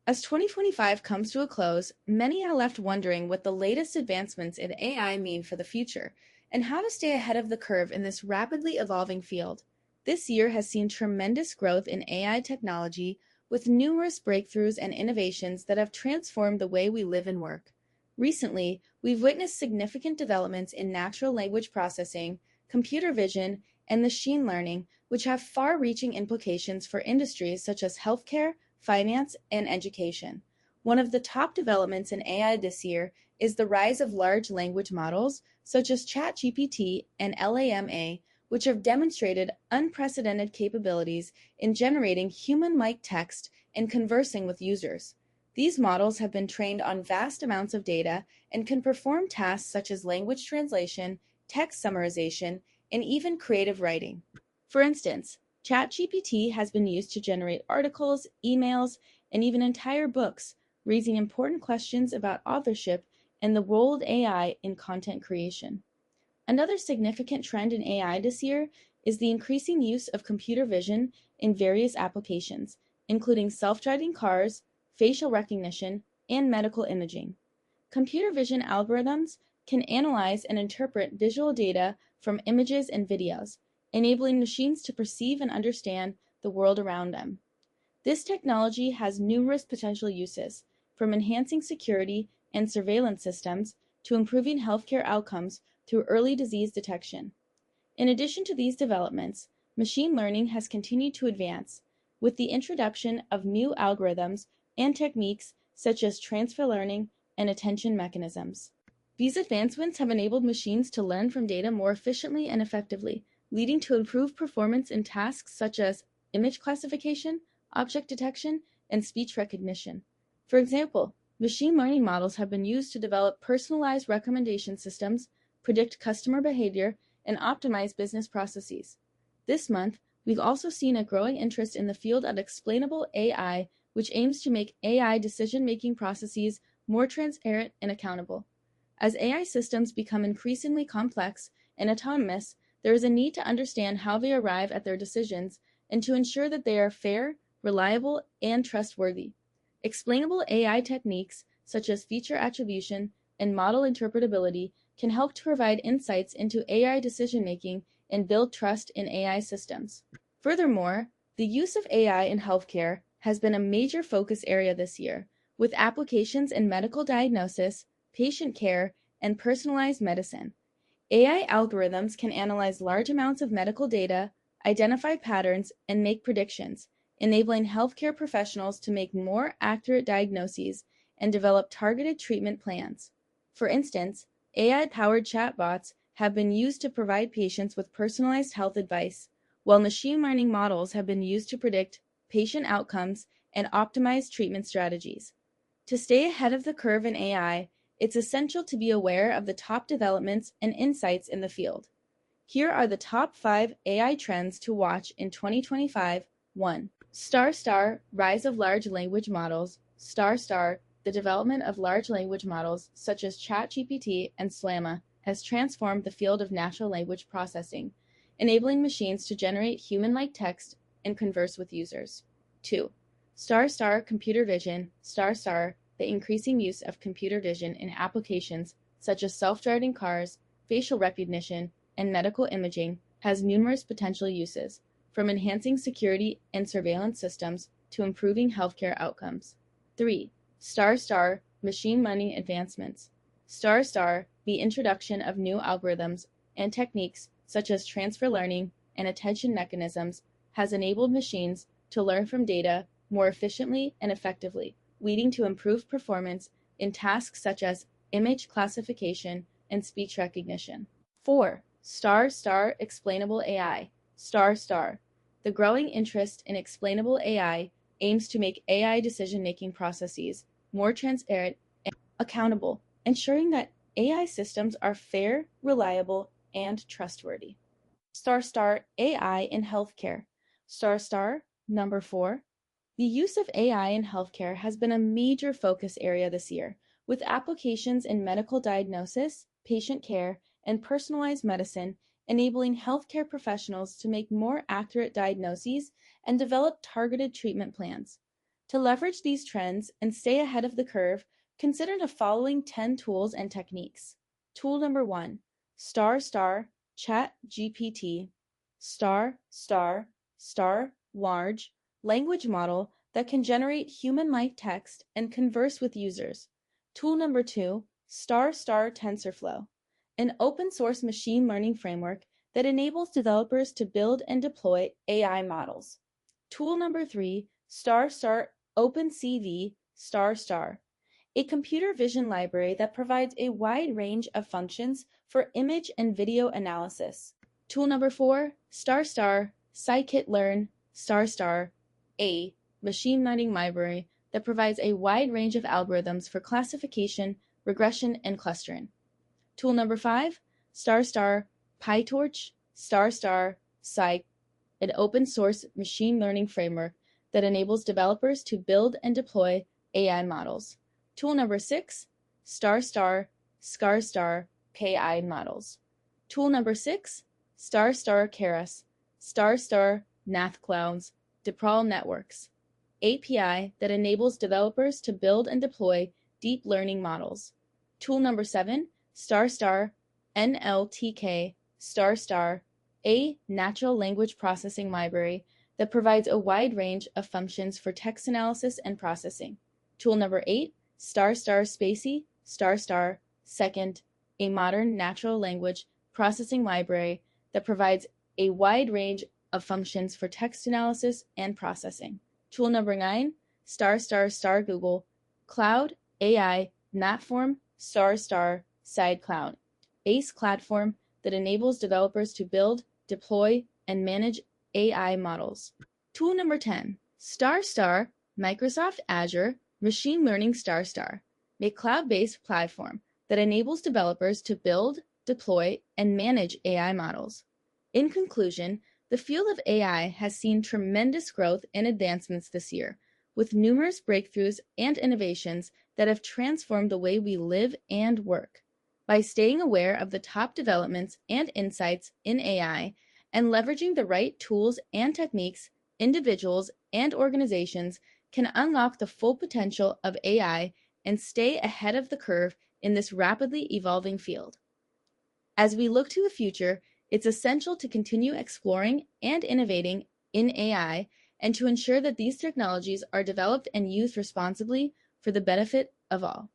As 2025 comes to a close, many are left wondering what the latest advancements in AI mean for the future and how to stay ahead of the curve in this rapidly evolving field. This year has seen tremendous growth in AI technology with numerous breakthroughs and innovations that have transformed the way we live and work. Recently, we've witnessed significant developments in natural language processing, computer vision, and machine learning, which have far reaching implications for industries such as healthcare, finance, and education. One of the top developments in AI this year is the rise of large language models such as ChatGPT and LAMA, which have demonstrated unprecedented capabilities in generating human-like text and conversing with users. These models have been trained on vast amounts of data and can perform tasks such as language translation, text summarization, and even creative writing. For instance, ChatGPT has been used to generate articles, emails, and even entire books, raising important questions about authorship and the role of AI in content creation. Another significant trend in AI this year is the increasing use of computer vision in various applications, including self-driving cars, facial recognition, and medical imaging. Computer vision algorithms can analyze and interpret visual data from images and videos, enabling machines to perceive and understand the world around them. This technology has numerous potential uses, from enhancing security and surveillance systems to improving healthcare outcomes through early disease detection. In addition to these developments, machine learning has continued to advance, with the introduction of new algorithms and techniques such as transfer learning and attention mechanisms. These advancements have enabled machines to learn from data more efficiently and effectively, leading to improved performance in tasks such as image classification, object detection, and speech recognition. For example, machine learning models have been used to develop personalized recommendation systems, predict customer behavior, and optimize business processes. This month, we've also seen a growing interest in the field of explainable AI, which aims to make AI decision-making processes more transparent and accountable. As AI systems become increasingly complex and autonomous, there is a need to understand how they arrive at their decisions and to ensure that they are fair, reliable, and trustworthy. Explainable AI techniques, such as feature attribution and model interpretability, can help to provide insights into AI decision-making and build trust in AI systems. Furthermore, the use of AI in healthcare has been a major focus area this year, with applications in medical diagnosis, patient care, and personalized medicine. AI algorithms can analyze large amounts of medical data, identify patterns, and make predictions, enabling healthcare professionals to make more accurate diagnoses and develop targeted treatment plans. For instance, AI-powered chatbots have been used to provide patients with personalized health advice, while machine learning models have been used to predict patient outcomes and optimize treatment strategies. To stay ahead of the curve in AI, it's essential to be aware of the top developments and insights in the field. Here are the top 5 AI trends to watch in 2025. 1. Star Rise of Large Language Models. Star The development of large language models such as ChatGPT and Slama has transformed the field of natural language processing, enabling machines to generate human-like text and converse with users. 2. Computer Vision. The increasing use of computer vision in applications such as self-driving cars, facial recognition, and medical imaging has numerous potential uses, from enhancing security and surveillance systems to improving healthcare outcomes. 3. Machine learning advancements. The introduction of new algorithms and techniques such as transfer learning and attention mechanisms has enabled machines to learn from data more efficiently and effectively, leading to improved performance in tasks such as image classification and speech recognition. 4. Explainable AI. The growing interest in explainable AI aims to make AI decision-making processes more transparent and accountable, ensuring that AI systems are fair, reliable, and trustworthy. AI in healthcare. Number 4. The use of AI in healthcare has been a major focus area this year, with applications in medical diagnosis, patient care, and personalized medicine enabling healthcare professionals to make more accurate diagnoses and develop targeted treatment plans. To leverage these trends and stay ahead of the curve, consider the following 10 tools and techniques. Tool number 1, star star chat GPT, star star star large language model that can generate human-like text and converse with users. Tool number 2, star star TensorFlow, an open-source machine learning framework that enables developers to build and deploy AI models. Tool number 3, star star OpenCV star star, a computer vision library that provides a wide range of functions for image and video analysis. Tool number 4, star star scikit-learn star star, a machine learning library that provides a wide range of algorithms for classification, regression, and clustering. Tool number 5, star star PyTorch star star Scikit, an open source machine learning framework that enables developers to build and deploy AI models. Tool number 6, star star scar star KI models. Tool number 6, star star Keras star star Nath Clouds Deprol Networks, API that enables developers to build and deploy deep learning models. Tool number 7, star star NLTK star star, a natural language processing library that provides a wide range of functions for text analysis and processing. Tool number 8, star star Spacy star star second, a modern natural language processing library that provides a wide range of functions for text analysis and processing. Tool number 9, star star star Google Cloud AI Natform star star SideCloud, base platform that enables developers to build, deploy, and manage AI models. Tool number 10, star star Microsoft Azure Machine Learning star star, a cloud-based platform that enables developers to build, deploy, and manage AI models. In conclusion, the field of AI has seen tremendous growth and advancements this year, with numerous breakthroughs and innovations that have transformed the way we live and work. By staying aware of the top developments and insights in AI and leveraging the right tools and techniques, individuals and organizations can unlock the full potential of AI and stay ahead of the curve in this rapidly evolving field. As we look to the future, it's essential to continue exploring and innovating in AI and to ensure that these technologies are developed and used responsibly for the benefit of all.